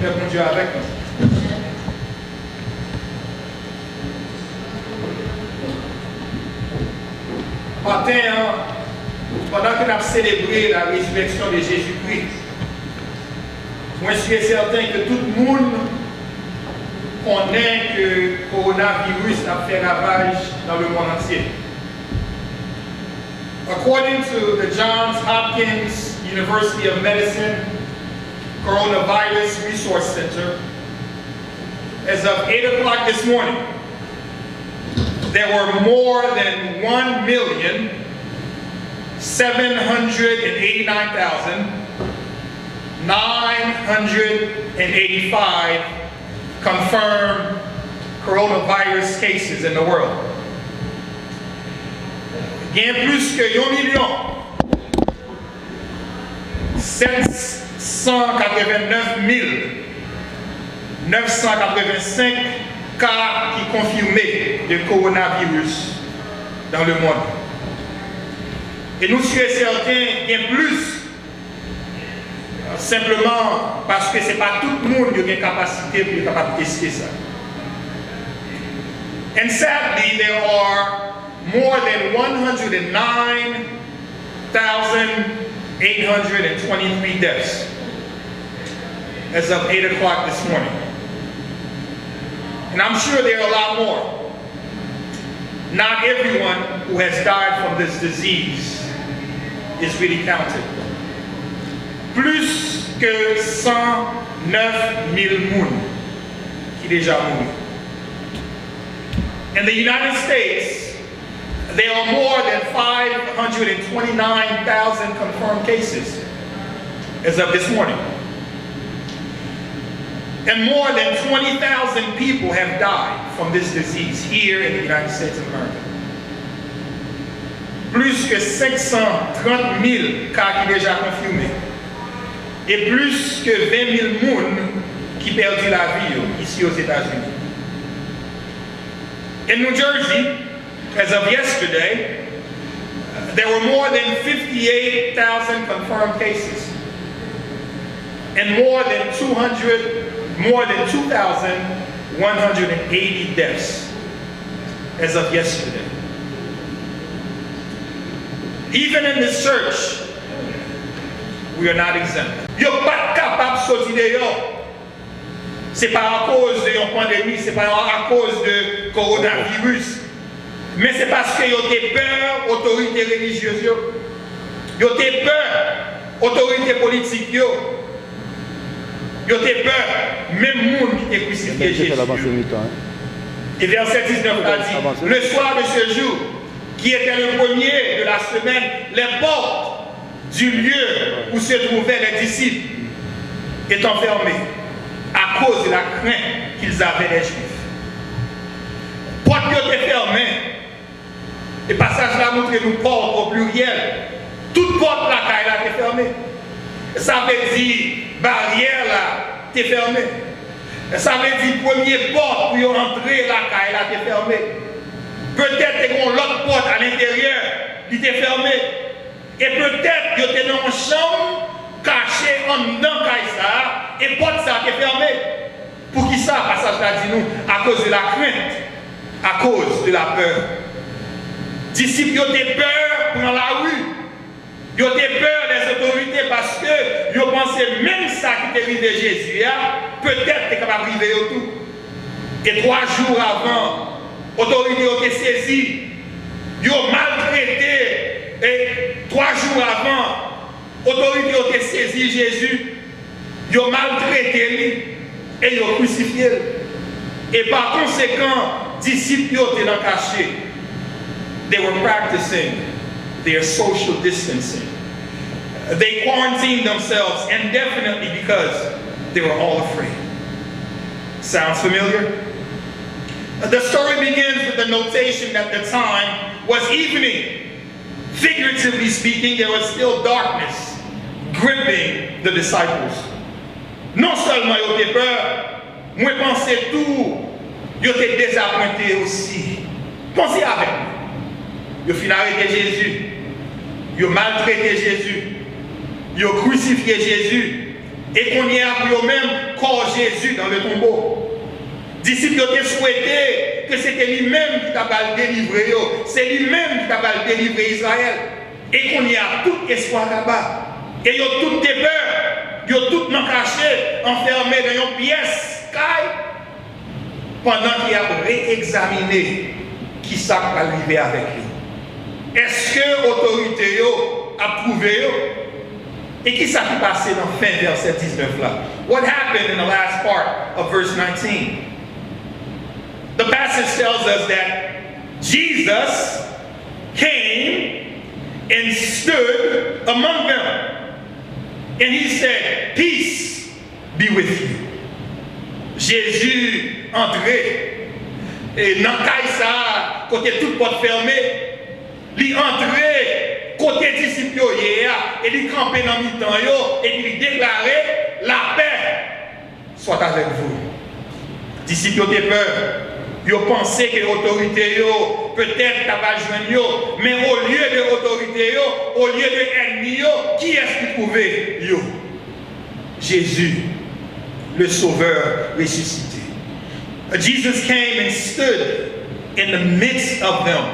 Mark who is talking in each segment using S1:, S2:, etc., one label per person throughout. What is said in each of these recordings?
S1: fait bon Dieu avec nous. Matin, pendant que nous avons célébré la résurrection de Jésus-Christ, moi je suis certain que tout le monde connaît que le coronavirus a fait ravage dans le monde entier. According to the Johns Hopkins University of Medicine Coronavirus Resource Center, as of 8 o'clock this morning, there were more than 1,789,985 confirmed coronavirus cases in the world. Il y a plus que 1,789,985 cas qui confirmés de coronavirus dans le monde. Et nous sommes certains qu'il y a plus, simplement parce que ce n'est pas tout le monde qui a une capacité pour capable tester ça. And sadly, there are more than 109,823 deaths as of 8 o'clock this morning. And I'm sure there are a lot more. Not everyone who has died from this disease is really counted. Plus que 109 000 moun qui déjà mouru. In the United States, there are more than 529,000 confirmed cases as of this morning. And more than 20,000 people have died from this disease here in the United States of America. Plus que 530 000 cas qui déjà confirmés. Et plus que 20 000 personnes qui perdent la vie ici aux États-Unis. In New Jersey, as of yesterday, there were more than 58,000 confirmed cases and more than 2,180 deaths as of yesterday. Even in this church, we are not exempt. You're pas capable de sortir dehors. C'est pas à cause de la pandémie, c'est pas à cause de coronavirus. Mais c'est parce que vous avez peur autorité religieuse, vous avez peur autorité politique, vous avez peur même monde qui est crucifié Jésus. Et verset 19 a dit, le soir de ce jour, qui était le premier de la semaine, les portes du lieu où se trouvaient les disciples étant fermées à cause de la crainte qu'ils avaient des Juifs. Portes qui étaient fermées. Le passage là montre nous portes au pluriel. Toute porte là était fermée. Ça veut dire barrière là était fermée. Ça veut dire première porte pour entrer là était fermée. Peut-être qu'il y a l'autre porte à l'intérieur qui était fermée. Et peut-être qu'il y a une chambre cachée en dedans ça et porte ça était fermée. Pour qui ça passage là dit nous à cause de la crainte, à cause de la peur. Disciples, ils ont peur dans la rue. Ils ont peur des autorités parce que ils pensaient même ça qui était arrivé de Jésus, peut-être qu'ils capable d'arriver au tout. Et 3 jours avant, l'autorité ont été saisie. Ils ont maltraité. Et 3 jours avant, l'autorité ont été saisie Jésus. Ils ont maltraité lui et ils ont crucifié. Et par conséquent, disciples ont été cachés. They were practicing their social distancing. They quarantined themselves indefinitely because they were all afraid. Sounds familiar? The story begins with the notation that the time was evening. Figuratively speaking, there was still darkness gripping the disciples. Non seulement ils ont peur, moi pensais tout, ils étaient désappointés aussi. Pensez avec moi. Ils ont arrêté Jésus, ils ont maltraité Jésus, ils ont crucifié Jésus, et qu'on y a pour eux-mêmes, corps Jésus dans le tombeau. Disciples ont souhaité que c'était lui-même qui t'a délivré. C'est lui-même qui t'a délivré Israël. Et qu'on y a tout espoir là-bas. Et ils ont toutes tes peurs. Ils ont tout caché, enfermé dans une pièce. Pendant qu'il a réexaminé qui ça va arriver avec lui. Est-ce que l'autorité a prouvé? Et qui s'est passé dans le fin verset 19 là? What happened in the last part of verse 19? The passage tells us that Jesus came and stood among them. And he said, peace be with you. Jésus entré. Et dans Caïsa, côté toute porte fermée, il entré côté disciples et il campé dans le temps et il déclarait la paix soit avec vous. Disciples ont peur. Ils ont pensé que l'autorité peut-être pas joindre, mais au lieu de l'autorité, au lieu de l'ennemi, qui est-ce qui trouvait Jésus, le Sauveur ressuscité. Jesus came and stood in the midst of them.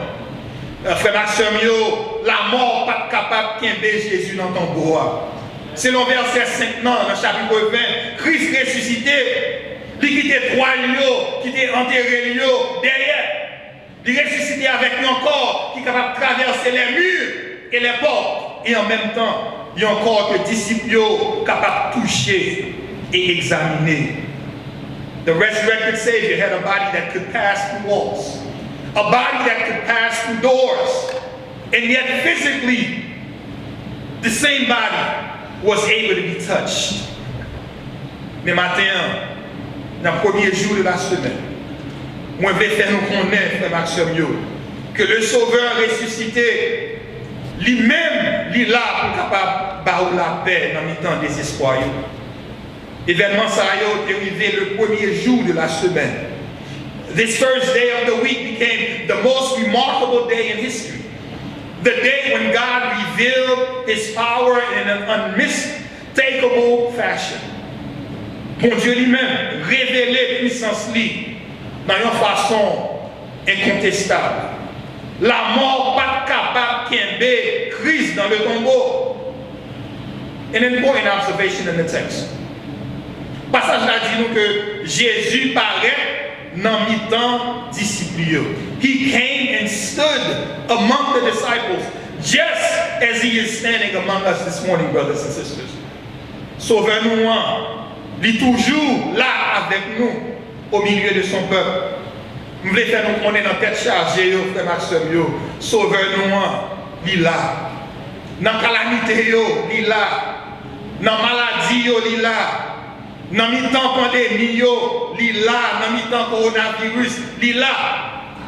S1: Frère Maxime, la mort pas capable d'aimer Jésus dans ton bois. Selon verset 5 dans le chapitre 20, Christ ressuscité, il quittait trois lieux, qui était enterré derrière. Il ressuscité avec lui encore, qui est capable de traverser les murs et les portes. Et en même temps, il y a encore que disciples capables de toucher et examiner. The resurrected Savior had a body that could pass through walls, a body that could pass through doors, and yet physically, the same body was able to be touched. Mais matin, dans le premier jour de la semaine, moi je vais faire nous connaître, frère Maxime, que le Sauveur ressuscité, lui-même, il est là pour capable de la paix dans le temps des espoirs. Événement ça est arrivé le premier jour de la semaine. This first day of the week became the most remarkable day in history. The day when God revealed His power in an unmistakable fashion. Mon Dieu lui-même révélait puissance lui dans une façon incontestable. La mort pas capable d'aimer Christ dans le tombeau. An important observation in the text. Passage là dit nous que Jésus paraît dans mi-temps disciples. He came and stood among the disciples, just as he is standing among us this morning, brothers and sisters. Sauveur-nous, il est toujours là avec nous, au milieu de son peuple. Nous voulons faire nous connaître dans tête chargée, frère Maxime, Sauveur-nous, il est là. Dans la calamité, il est là. Dans la maladie, il est là. Dans le temps pandémie, il est là. Dans le temps coronavirus, il est là.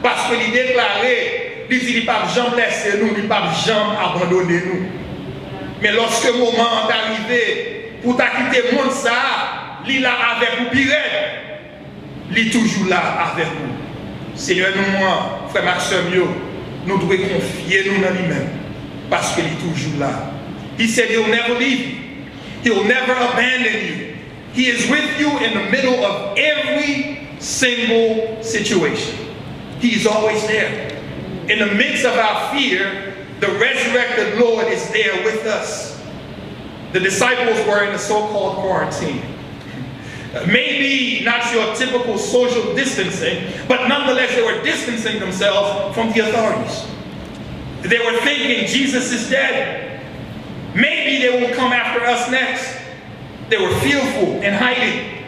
S1: Parce qu'il déclaré, il dit qu'il ne peut jamais laisser nous, il ne peut jamais abandonner nous. Mais lorsque le moment est arrivé, pour quitter le monde, il est là avec vous, pire. Il est toujours là avec vous. Seigneur, nous, frère Maxime, nous devons confier nous dans lui-même. Parce qu'il est toujours là. He said he'll never leave you. He'll never abandon you. He is with you in the middle of every single situation. He is always there. In the midst of our fear, the resurrected Lord is there with us. The disciples were in a so-called quarantine. Maybe not your typical social distancing, but nonetheless they were distancing themselves from the authorities. They were thinking Jesus is dead. Maybe they will come after us next. They were fearful and hiding,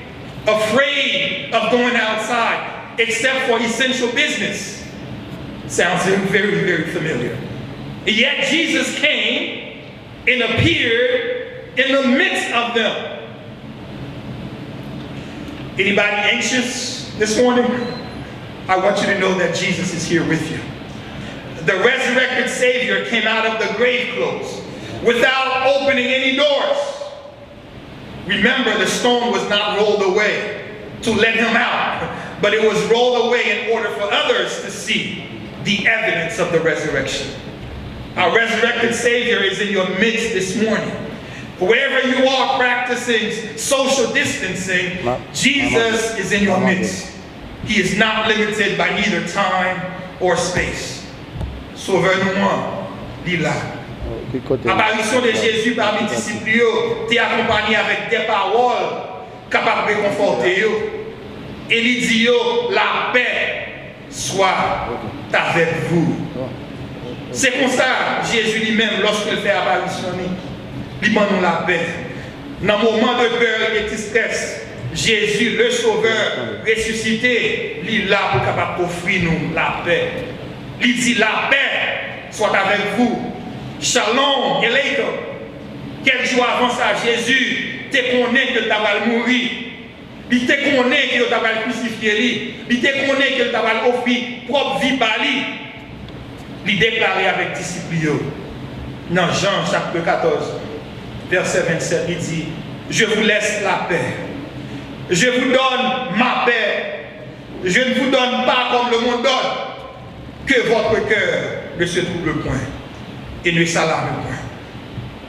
S1: afraid of going outside, except for essential business. Sounds very, very familiar. Yet Jesus came and appeared in the midst of them. Anybody anxious this morning? I want you to know that Jesus is here with you. The resurrected Savior came out of the grave clothes without opening any doors. Remember, the stone was not rolled away to let him out, but it was rolled away in order for others to see the evidence of the resurrection. Our resurrected Savior is in your midst this morning. Wherever you are practicing social distancing, Jesus is in your midst. He is not limited by either time or space. Sauveur-nous, il est là. L'apparition de Jésus parmi les disciples t'est accompagnée avec des paroles capables de réconforter. Et il dit, la paix soit avec vous. C'est comme ça, Jésus lui-même, lorsqu'il fait apparition, il demande la paix. Dans le moment de peur et de tristesse, Jésus, le Sauveur, ressuscité, il est là pour capable d'offrir nous la paix. Il dit, la paix soit avec vous. Shalom, Eleiko. Quelques jours avant ça, Jésus te connaît que tu vas mourir. Il te connaît que tu vas crucifier. Il te connaît que tu vas offrir propre vie par lui. Il déclarait avec disciples. Dans Jean chapitre 14, verset 27, il dit, je vous laisse la paix. Je vous donne ma paix. Je ne vous donne pas comme le monde donne. Que votre cœur ne se trouble point et ne s'alarme point.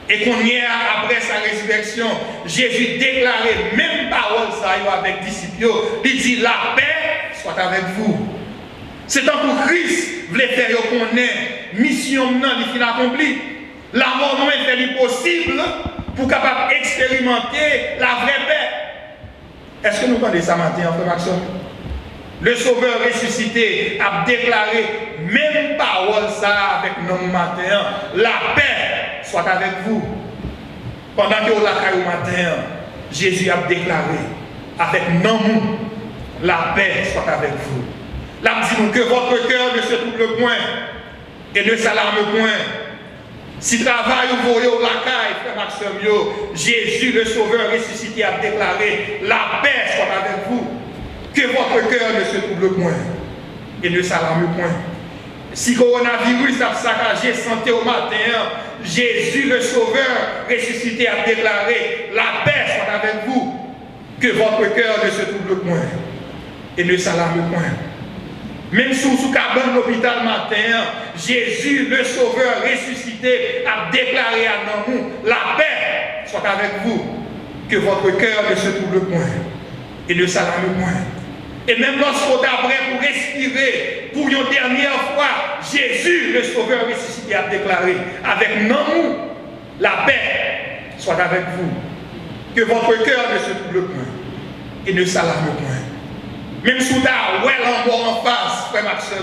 S1: Et qu'on y est après sa résurrection, Jésus déclarait même parole ça avec disciples. Il dit, la paix soit avec vous. C'est tant que Christ voulait faire qu'on ait mission non, il a accompli. La mort nous fait l'impossible pour capable expérimenter la vraie paix. Est-ce que nous entendez ça matin, frère Maxime? Le Sauveur ressuscité a déclaré même parole ça avec nous matin. La paix soit avec vous. Pendant que vous l'avez au matin, Jésus a déclaré avec nous, la paix soit avec vous. Là, dit-nous que votre cœur ne se trouble point et ne s'alarme point. Si travail vous voyez au lacaille, frère Maxime, Jésus le Sauveur ressuscité a déclaré la paix soit avec vous. Que votre cœur ne se trouble point et ne s'alarme point. Si le coronavirus a saccagé santé au matin, Jésus le Sauveur ressuscité a déclaré la paix soit avec vous. Que votre cœur ne se trouble point et ne s'alarme point. Même sous cabane de l'hôpital matin, Jésus le Sauveur ressuscité a déclaré à nous la paix soit avec vous. Que votre cœur ne se trouble point et ne s'alarme point. Et même lorsqu'on est prêt pour respirer, pour une dernière fois, Jésus, le Sauveur ressuscité, a déclaré avec nous, la paix soit avec vous. Que votre cœur ne se trouble point et ne s'alarme point. Même sous ta well en face, frère Maxime,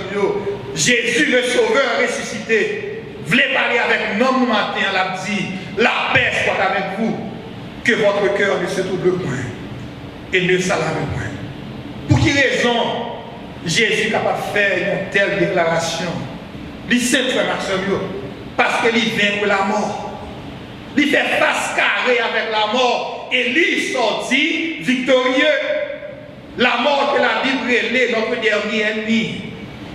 S1: Jésus, le Sauveur ressuscité, voulait parler avec nous matin, l'a dit, la paix soit avec vous. Que votre cœur ne se trouble point et ne s'alarme point. Pour quelle raison Jésus est capable de faire une telle déclaration? Il sait, frère Maxime, parce qu'il vient pour la mort. Il fait face carrée avec la mort et il sortit victorieux. La mort que la Bible est notre dernier ennemi.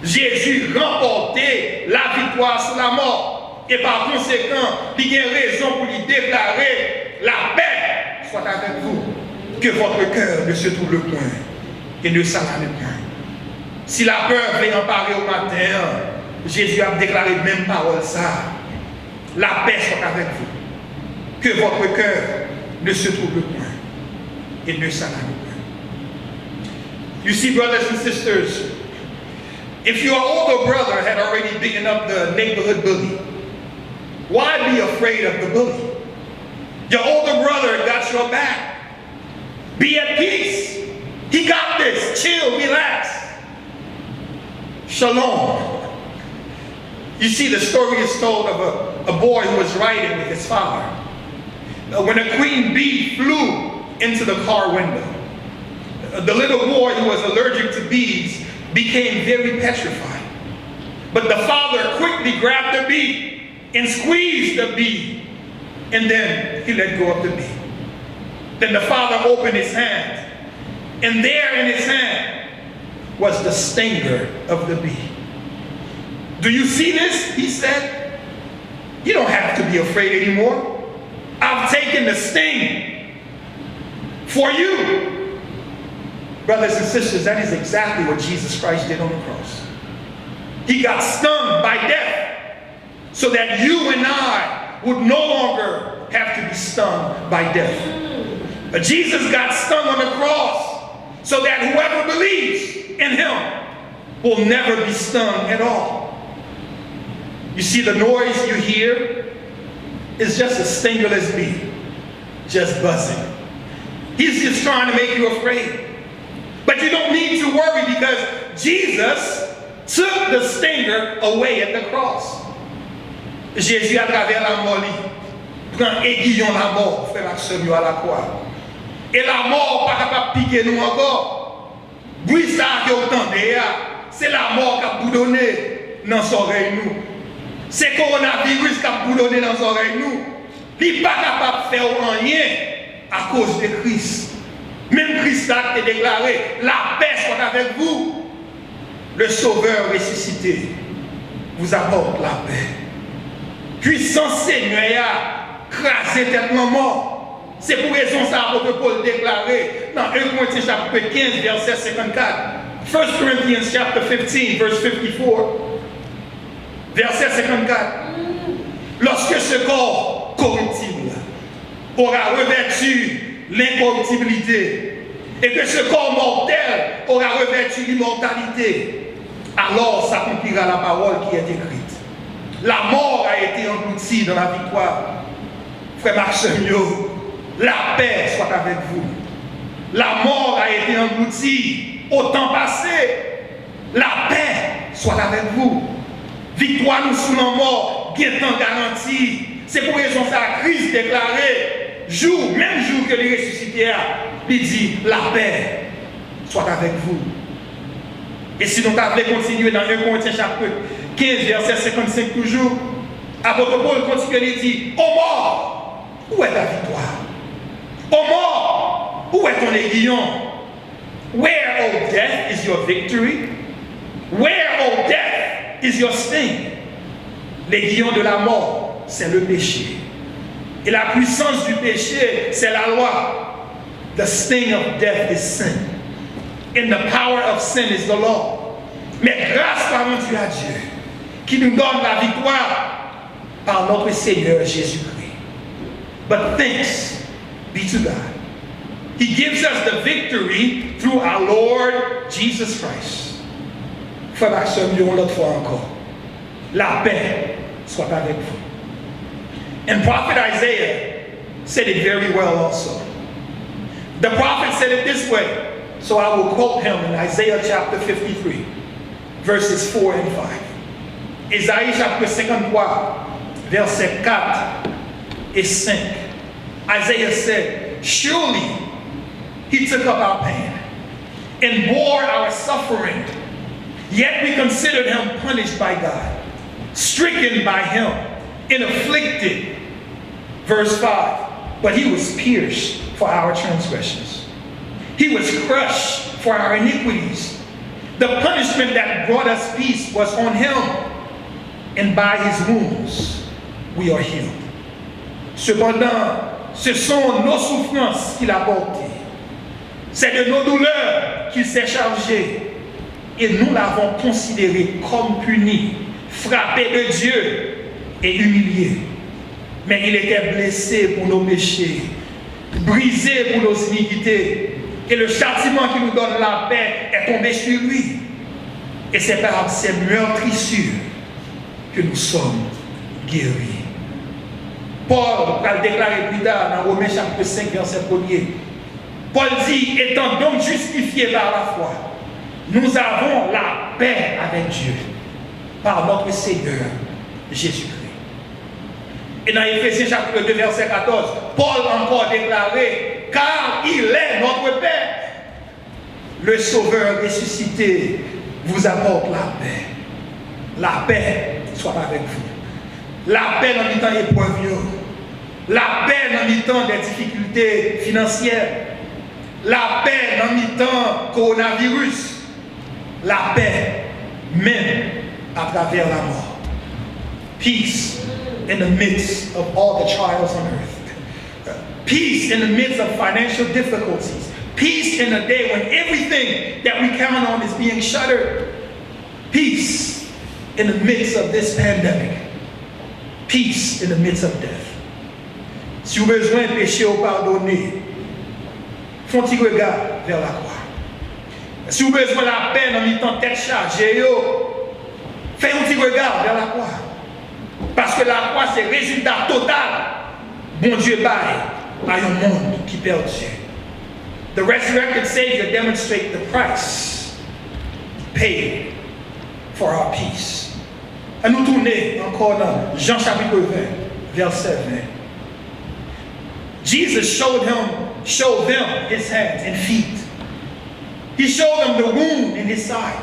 S1: Jésus remportait la victoire sur la mort. Et par conséquent, il y a raison pour lui déclarer la paix soit avec vous. Que votre cœur ne se trouble point et ne s'alarme point. Si la peur vient emparer au matin, Jésus a déclaré même parole ça. La paix soit avec vous. Que votre cœur ne se trouble point et ne s'alarme point. You see, brothers and sisters, if your older brother had already beaten up the neighborhood bully, why be afraid of the bully? Your older brother got your back. Be at peace. He got this. Chill, relax. Shalom. You see, the story is told of a boy who was riding with his father. When a queen bee flew into the car window, the little boy who was allergic to bees became very petrified. But the father quickly grabbed the bee and squeezed the bee, and then he let go of the bee. Then the father opened his hand, and there in his hand was the stinger of the bee. Do you see this? He said. You don't have to be afraid anymore. I've taken the sting for you. Brothers and sisters, that is exactly what Jesus Christ did on the cross. He got stung by death so that you and I would no longer have to be stung by death. But Jesus got stung on the cross so that whoever believes in him will never be stung at all. You see, the noise you hear is just a stingerless bee, just buzzing. He's just trying to make you afraid. But you don't need to worry because Jesus took the stinger away at the cross. Jésus, à travers la mort, prend aiguillon la mort, frère Maxime, à la croix. Et la mort pas capable de piquer nous encore. Bruit ça que vous entendez, c'est la mort qui a boudonné dans nos oreilles nous. C'est le coronavirus qui a boulonné dans nos oreilles nous. Il n'est pas capable de faire rien à cause de Christ. Même Christ a déclaré, la paix soit avec vous. Le Sauveur ressuscité vous apporte la paix. Puissant Seigneur a crasé tellement mort. C'est pour raison ça l'apôtre Paul déclaré dans 1 Corinthiens chapitre 15 verset 54. 1 Corinthians chapter 15 verse 54. Verset 54. Lorsque ce corps corruptible aura revêtu l'incorruptibilité et que ce corps mortel aura revêtu l'immortalité, alors s'accomplira la parole qui est écrite. La mort a été engloutie dans la victoire. Frère Maxime, la paix soit avec vous. La mort a été engloutie au temps passé. La paix soit avec vous. Victoire nous sous la mort, guettant garantie. C'est pour raison ça Christ déclaré, même jour que les ressuscités il dit, la paix soit avec vous. Et si nous avons continué dans 1 Corinthiens chapitre 15, verset 55 toujours, apôtre Paul continue et dit, ô mort, où est ta victoire? Ô mort, où est ton aiguillon? Where, O death, is your victory? Where, O death, is your sting? L'aiguillon de la mort, c'est le péché. Et la puissance du péché, c'est la loi. The sting of death is sin. And the power of sin is the law. Mais grâce par Dieu à Dieu, qui nous donne la victoire par notre Seigneur Jésus-Christ. But thanks be to God. He gives us the victory through our Lord Jesus Christ. Frère Maxime, disons l'autre fois encore. La paix soit avec vous. And prophet Isaiah said it very well also. The prophet said it this way. So I will quote him in Isaiah chapter 53, verses 4 and 5. Isaïe chapitre 53, versets 4 et 5. Isaiah said, surely he took up our pain and bore our suffering, yet we considered him punished by God, stricken by him, and afflicted. Verse 5, but he was pierced for our transgressions. He was crushed for our iniquities. The punishment that brought us peace was on him, and by his wounds we are healed. Cependant, ce sont nos souffrances qu'il a portées. C'est de nos douleurs qu'il s'est chargé. Et nous l'avons considéré comme puni, frappé de Dieu et humilié. Mais il était blessé pour nos péchés, brisé pour nos iniquités. Et le châtiment qui nous donne la paix est tombé sur lui. Et c'est par ces meurtrissures que nous sommes guéris. Paul va le déclarer plus tard dans Romains chapitre 5, verset 1er. Paul dit, étant donc justifiés par la foi, nous avons la paix avec Dieu par notre Seigneur Jésus-Christ. Et dans Éphésiens chapitre 2, verset 14, Paul encore déclaré, car il est notre Père. Le Sauveur ressuscité vous apporte la paix. La paix soit avec vous. La paix dans les temps épreuves. La paix dans les temps des difficultés financières. La paix dans les temps coronavirus. La paix même à travers la mort. Peace in the midst of all the trials on earth. Peace in the midst of financial difficulties. Peace in a day when everything that we count on is being shuttered. Peace in the midst of this pandemic. peace in the midst of death. Si vous avez besoin de péché ou pardonner, font un regard vers la croix. Si vous avez besoin de la peine en mettant tête chargée, faites un petit regard vers la croix. Parce que la croix, c'est le résultat total. Bon Dieu baille à un monde qui perd Dieu. The resurrected Savior demonstrates the price paid for our peace. À nous tourner encore dans Jean chapitre 20, verset 20. Jesus showed them his hands and feet. He showed them the wound in his side.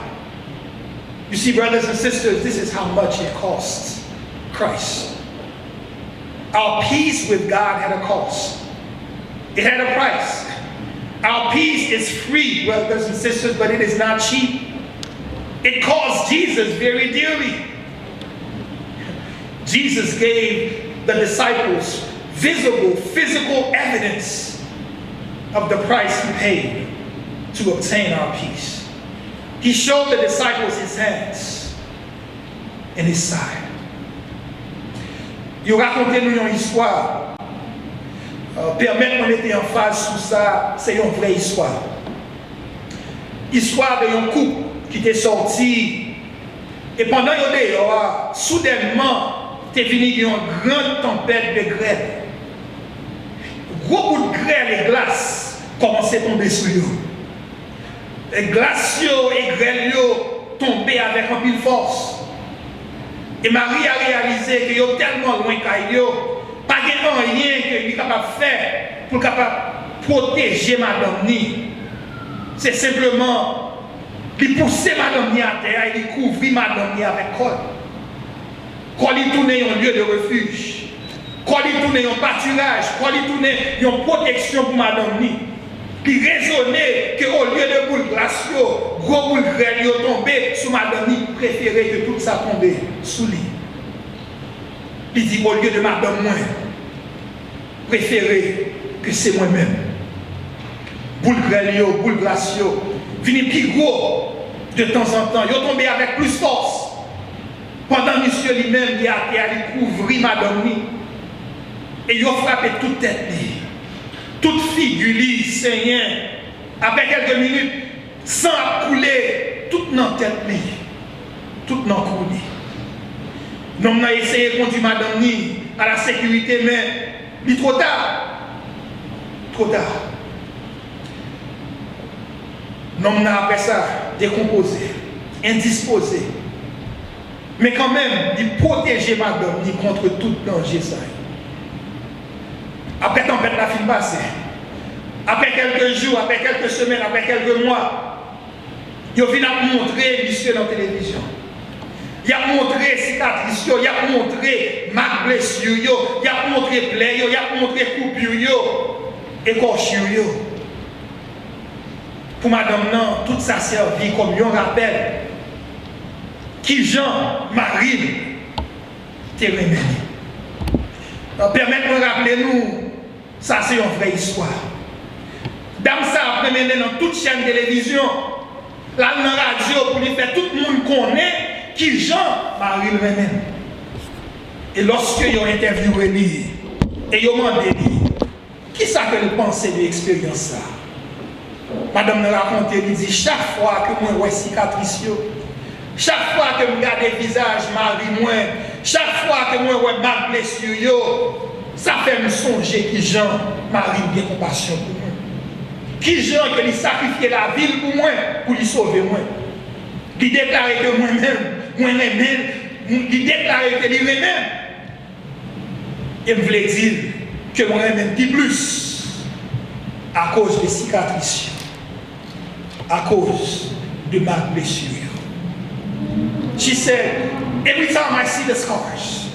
S1: You see, brothers and sisters, this is how much it costs Christ. Our peace with God had a cost. It had a price. Our peace is free, brothers and sisters, but it is not cheap. It cost Jesus very dearly. Jesus gave the disciples visible, physical evidence of the price he paid to obtain our peace. He showed the disciples his hands and his side. Il racontait nous une histoire. Permettre de mettre en phase sur ça, c'est une vraie histoire. Histoire d'un couple qui était sorti et pendant qu'il était dehors, soudainement, t'es venu une grande tempête de grêle. Gros coup de grêle et glace commençaient à tomber sur eux. Les glaces et grêle tombaient avec un peu de force. Et Marie a réalisé qu'il est tellement loin qu'il pas de rien qu'il est capable de faire pour protéger Madame Ni. C'est simplement de pousser Madame Ni à terre et de couvrir Madame Ni avec col. Quand il tourne un lieu de refuge, quand il tourne un pâturage, quand il tourne une protection pour Madame Ni. Il raisonnait qu'au lieu de boule glace, gros boule grêle tombé sur Madame Ni, préférait que tout ça tombe sous lui. Il dit au lieu de Madame moi, préférez que c'est moi-même. Boule grêle, boule glace, vini plus gros de temps en temps, il tombé avec plus force. Pendant monsieur lui-même, il a couvert Madame Ni et il a frappé toute tête. Toute figure, Seigneur, après quelques minutes, sang a coulé, toute notre tête, toute notre coulée. Nous avons essayé de conduire Madame Ni à la sécurité, mais il est trop tard. Trop tard. Nous avons après ça décomposé, indisposé. Mais quand même, il protégeait Madame Ni contre tout danger. Après tempête la fin passée, après quelques jours, après quelques semaines, après quelques mois, il vient montrer monsieur dans la télévision. Il a montré cicatrices, il a montré ma blessure, il a montré plaie, il a montré coupure, écorchure. Pour madame, non, tout ça servi comme un rappel qui Jean Marie te remet. Permettez-nous de rappeler nous, ça c'est une vraie histoire. Dame ça a mené dans toute chaîne de télévision, là dans la radio pour lui faire tout le monde connaît qui Jean-Marie le remède. Et lorsque ils ont interviewé lui, et ils ont demandé lui, qui ça que vous pensez de l'expérience ça? Madame me raconte, elle dit, chaque fois que moi vois cicatrice, chaque fois que je regarde le visage Marie moi, chaque fois que moi vois ma blessure, ça fait me songer qui Jean-Marie bien compassion pour moi. Qui Jean que lui sacrifier la ville pour moi, pour lui sauver moi. Qui déclare que moi-même, qui déclare que lui-même, et me voulait dire que moi-même dit plus à cause des cicatrices, à cause de ma blessure. She said, every time I see the scars,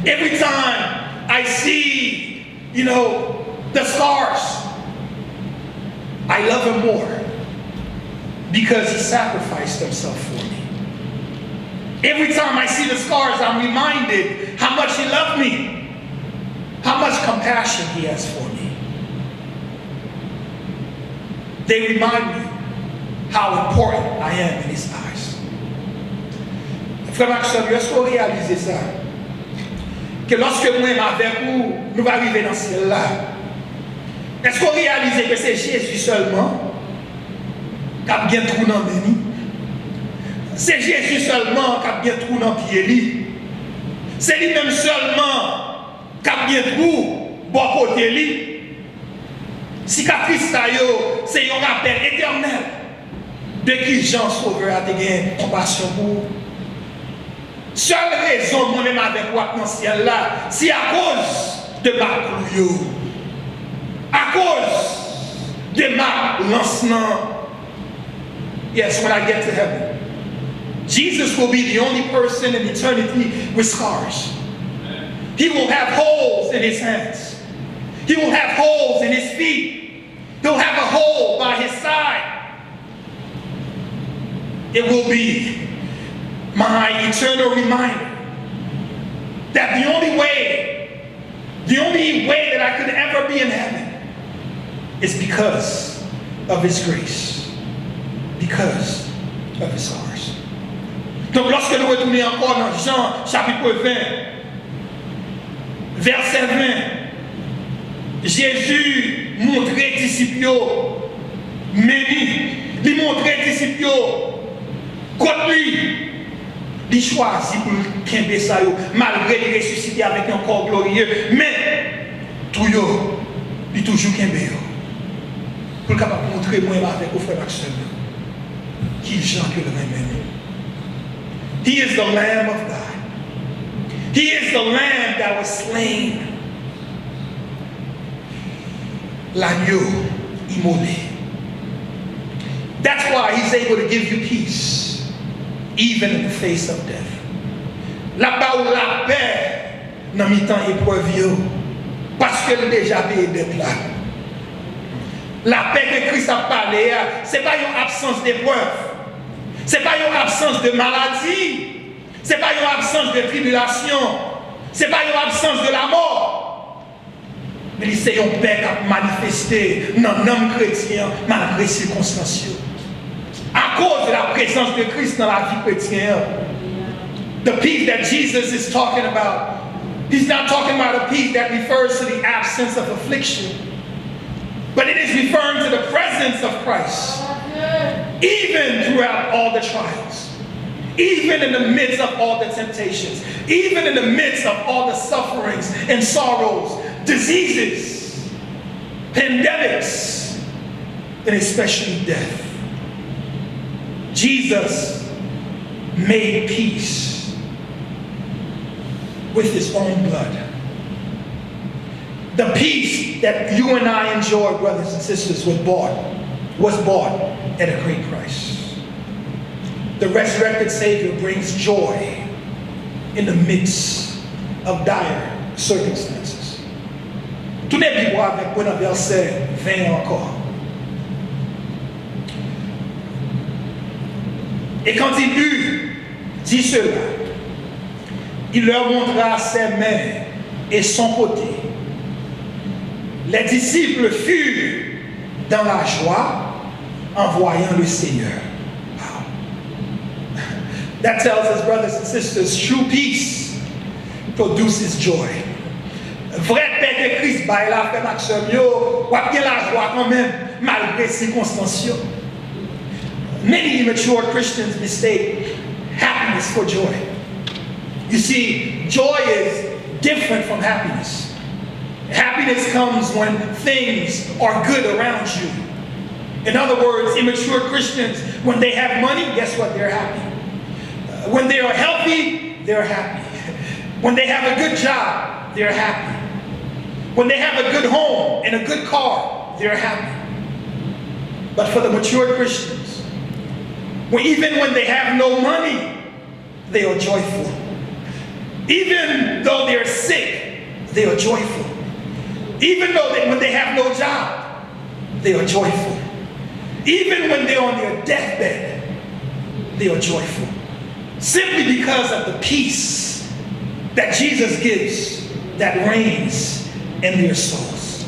S1: every time I see, the scars, I love him more because he sacrificed himself for me. Every time I see the scars, I'm reminded how much he loved me, how much compassion he has for me. They remind me how important I am in his eyes. Frère Maxime, est-ce qu'on réalise ça? que lorsque moi avec vous, nous allons arriver dans ce ciel-là, est-ce qu'on réalise que c'est Jésus seulement qui a bien trou dans le béni? C'est Jésus seulement qui a bien trou dans le pied. C'est lui-même seulement qui a bien trou bon côté lui. Cicatrice, c'est un rappel éternel de qui Jean Sauveur a gagné compassion pour. Seule raison, moi-même avec moi dans ce ciel-là, c'est à cause de ma clouille, à cause de ma lancement. Yes, when I get to heaven, Jesus will be the only person in eternity with scars. He will have holes in his hands. He will have holes in his feet. He'll have a hole by his side. It will be my eternal reminder that the only way that I could ever be in heaven is because of his grace, because of his scars. Donc lorsque nous retournons encore dans Jean chapitre 20, verset 20, Jésus montrait disciples, il montrait disciples, contre lui, il choisit pour qu'il ça malgré les ressusciter avec un corps glorieux, mais tout il toujours qu'il pour capable montrer moi avec au frère Maxime qui Jean que le même. He is the Lamb of God. He is the Lamb that was slain. L'agneau immolé. That's why he's able to give you peace, even in the face of death. Là-bas où la paix dans mi-temps épreuve, parce qu'elle déjà payé d'être là. La paix que Christ a parlé, ce n'est pas une absence d'épreuve, ce n'est pas une absence de maladie, ce n'est pas une absence de tribulation, ce n'est pas une absence de la mort. Mais c'est une paix qui a manifesté dans l'homme chrétien malgré les circonstances. À cause de la présence de Christ dans la vie chrétienne. The peace that Jesus is talking about, he's not talking about a peace that refers to the absence of affliction, but it is referring to the presence of Christ. Even throughout all the trials, even in the midst of all the temptations, even in the midst of all the sufferings and sorrows, diseases, pandemics, and especially death, Jesus made peace with his own blood. The peace that you and I enjoy, brothers and sisters, was bought at a great price. The resurrected Savior brings joy in the midst of dire circumstances. Tout n'est plus bois avec un verset 20 encore. Et quand il eut dit cela, il leur montra ses mains et son côté. Les disciples furent dans la joie en voyant le Seigneur. Wow. That tells us, brothers and sisters, true peace produces joy. Vraie paix que Christ baille la fait Maxime yo, ou bien la joie quand même malgré les circonstances. Many immature Christians mistake happiness for joy. You see, joy is different from happiness. Happiness comes when things are good around you. In other words, immature Christians, when they have money, guess what? They're happy. When they are healthy, they're happy. When they have a good job, they're happy. When they have a good home and a good car, they're happy. But for the mature Christians, even when they have no money, they are joyful. Even though they're sick, they are joyful. Even though when they have no job, they are joyful. Even when they're on their deathbed, they are joyful. Simply because of the peace that Jesus gives that reigns in their souls.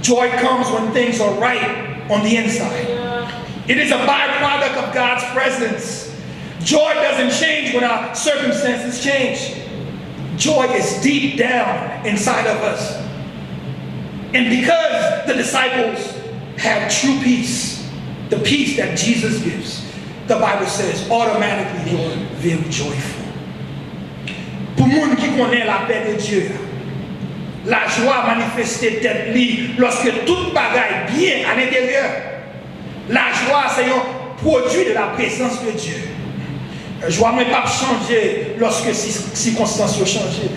S1: Joy comes when things are right on the inside. It is a byproduct of God's presence. Joy doesn't change when our circumstances change.
S2: Joy is deep down inside of us. And because the disciples had true peace, the peace that Jesus gives, the Bible says automatically they were very joyful. Pour les gens qui connaissent la paix de Dieu, la joie manifestée tête li lorsque toute bagaille bien à l'intérieur. La joie, c'est un produit de la présence de Dieu. La joie ne peut pas changer lorsque circonstances ont changé.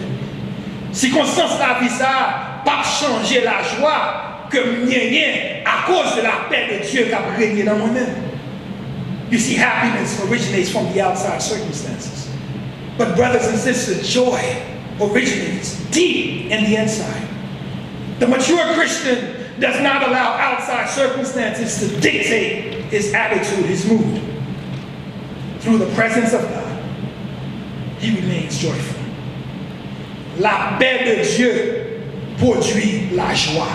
S2: Circonstances de la vie, ça pas changer la joie que rien à cause de la paix de Dieu qui a régné dans moi-même. You see, happiness originates from the outside circumstances. But brothers and sisters, joy originates deep in the inside. The mature Christian does not allow outside circumstances to dictate his attitude, his mood. Through the presence of God, he remains joyful. La paix de Dieu produit la joie.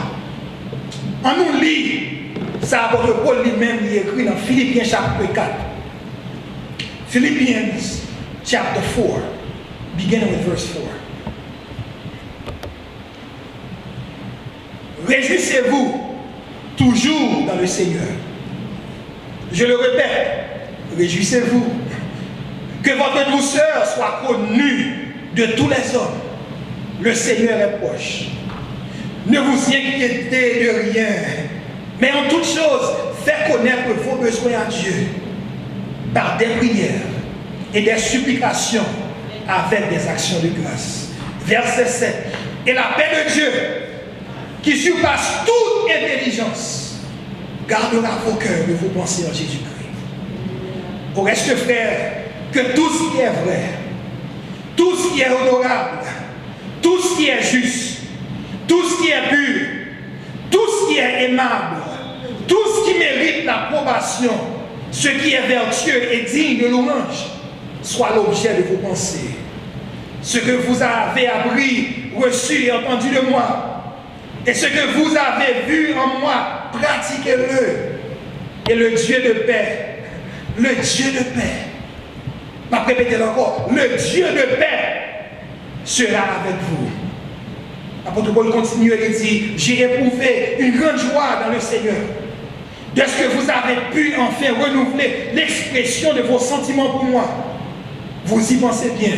S2: On nous lit, ça apôtre Paul lui-même il écrit dans Philippiens chapitre 4. Philippians chapter 4, beginning with verse 4. Réjouissez-vous toujours dans le Seigneur. Je le répète, réjouissez-vous. Que votre douceur soit connue de tous les hommes. Le Seigneur est proche. Ne vous inquiétez de rien, mais en toute chose, faites connaître vos besoins à Dieu par des prières et des supplications avec des actions de grâce. Verset 7. Et la paix de Dieu, qui surpasse toute intelligence, gardera vos cœurs et vos pensées en Jésus-Christ. Au reste, frères, que tout ce qui est vrai, tout ce qui est honorable, tout ce qui est juste, tout ce qui est pur, tout ce qui est aimable, tout ce qui mérite l'approbation, ce qui est vertueux et digne de louange, soit l'objet de vos pensées. Ce que vous avez appris, reçu et entendu de moi, et ce que vous avez vu en moi, pratiquez-le. Et le Dieu de paix, le Dieu de paix, je vais répéter encore, le Dieu de paix sera avec vous. L'apôtre Paul continue et dit, j'ai éprouvé une grande joie dans le Seigneur, de ce que vous avez pu enfin renouveler l'expression de vos sentiments pour moi. Vous y pensez bien,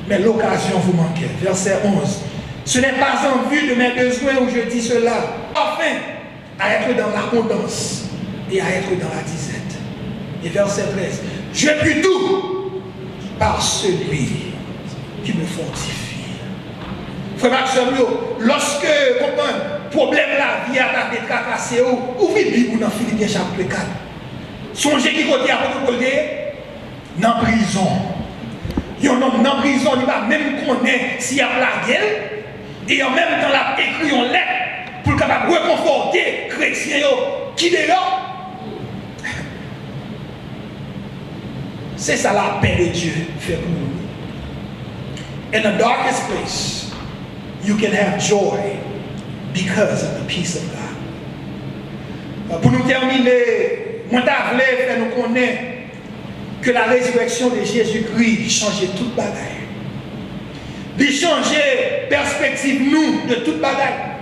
S2: mais l'occasion vous manquait. Verset 11. Ce n'est pas en vue de mes besoins où je dis cela, enfin, à être dans l'abondance et à être dans la disette. Et verset 13. Je puis tout par celui qui me fortifie. Frère Maxime, lorsque un problème la vie a été tracassé, ouvrez la Bible dans Philippiens chapitre 4. Songez qui côté à votre côté, dans la prison. Il y a un homme dans la prison, il va même connaître s'il y a la gueule, et en même temps, il a écrit une lettre pour capable réconforter les chrétiens qui est là. C'est ça la paix de Dieu fait pour nous. In the darkest place, you can have joy because of the peace of God. Pour nous terminer, moi je voulais faire nous connaître que la résurrection de Jésus-Christ changeait toute bagaille. Il changeait perspective nous de toute bagaille.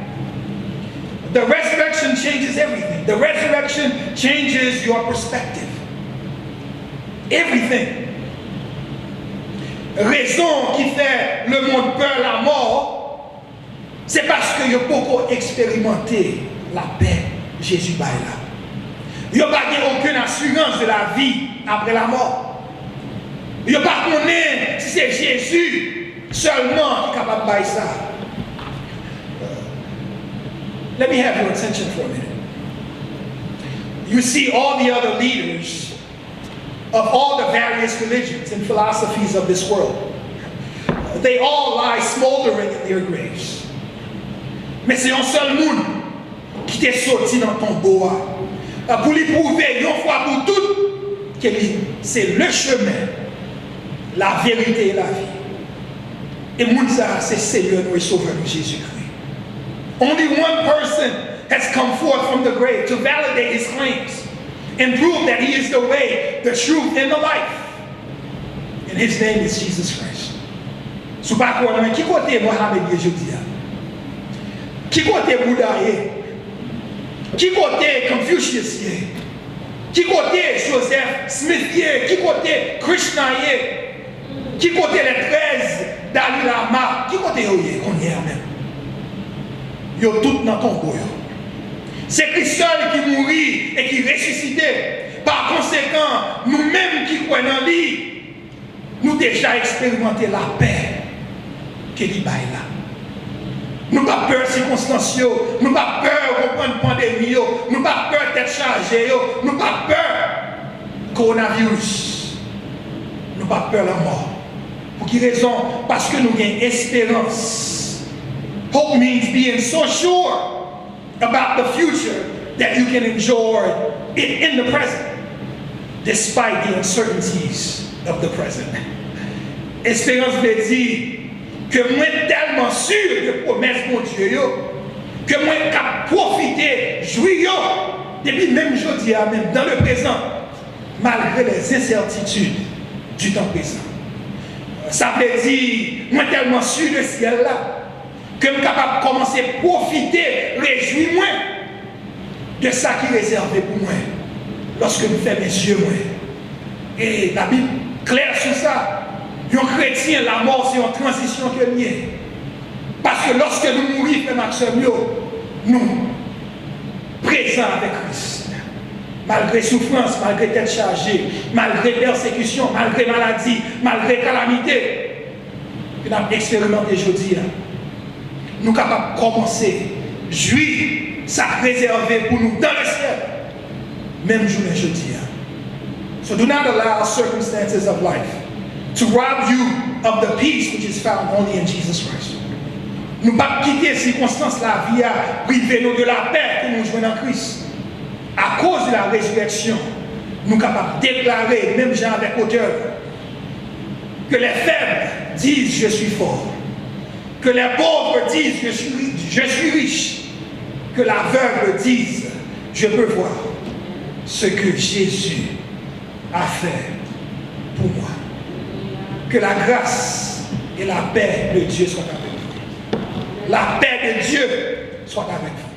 S2: The resurrection changes everything. The resurrection changes your perspective. Everything. Raison qui fait le monde peur la mort, c'est parce que il a beaucoup expérimenté la paix Jésus baille là. Il n'y a pas aucune assurance de la vie après la mort. Il n'y a pas connaît si c'est Jésus seulement qui est capable de bailler ça. Let me have your attention for a minute. You see all the other leaders of all the various religions and philosophies of this world. They all lie smoldering in their graves. Mais c'est un seul monde qui t'est sorti dans ton bois pour lui prouver une fois pour toutes que c'est le chemin, la vérité et la vie. Et monde ça, c'est Seigneur et Sauveur Jésus-Christ. Only one person has come forth from the grave to validate his claims and prove that he is the way, the truth, and the life. And his name is Jesus Christ. Sous pas quoi, qui côté Mohamed je dis? Qui côté Bouddha? Qui côté Confucius? Qui côté Joseph Smith? Qui côté Krishna? Qui côté les 13 Dalai Lama? Qui côté qu'on y est même? Yo tout dans ton bout. C'est Christ seul qui mourit et qui ressuscitait. Par conséquent, nous-mêmes qui croyons en lui, nous déjà expérimenté la paix que lui baille là. Nous pas peur circonstancieux, nous pas peur comprendre pandémie, nous pas peur d'être chargé, nous pas peur coronavirus, nous pas peur la mort. Pour quelle raison? Parce que nous avons espérance. Hope means being so sure about the future that you can enjoy it in the present, despite the uncertainties of the present. Espérance veut dire que moi tellement sûr de promesses de mon Dieu, que moi capable profiter, jouir, depuis même aujourd'hui, même dans le présent, malgré les incertitudes du temps présent. Ça veut dire, moi tellement sûr de ce ciel là, que je suis capable de commencer à profiter, réjouir-moi de ça qui est réservé pour moi, lorsque je fais mes yeux. Moi. Et la Bible claire sur ça. Un chrétien, la mort, c'est une transition que nous avons. Parce que lorsque nous mourons, nous présents avec Christ. Malgré souffrance, malgré tête chargée, malgré persécution, malgré maladie, malgré calamité, que nous avons expérimenté aujourd'hui, nous sommes capables de commencer à jouir, ça réservé pour nous dans le ciel. Même journée aujourd'hui. So do not allow circumstances of life to rob you of the peace which is found only in Jesus Christ. Nous ne pouvons pas quitter les circonstances de la vie à priver nous de la paix que nous jouons en Christ. À cause de la résurrection, nous sommes capables de déclarer, même gens avec hauteur, que les faibles disent je suis fort, que les pauvres disent je suis riche, que l'aveugle dise je peux voir ce que Jésus a fait pour moi. Que la grâce et la paix de Dieu soient avec vous. La paix de Dieu soit avec vous.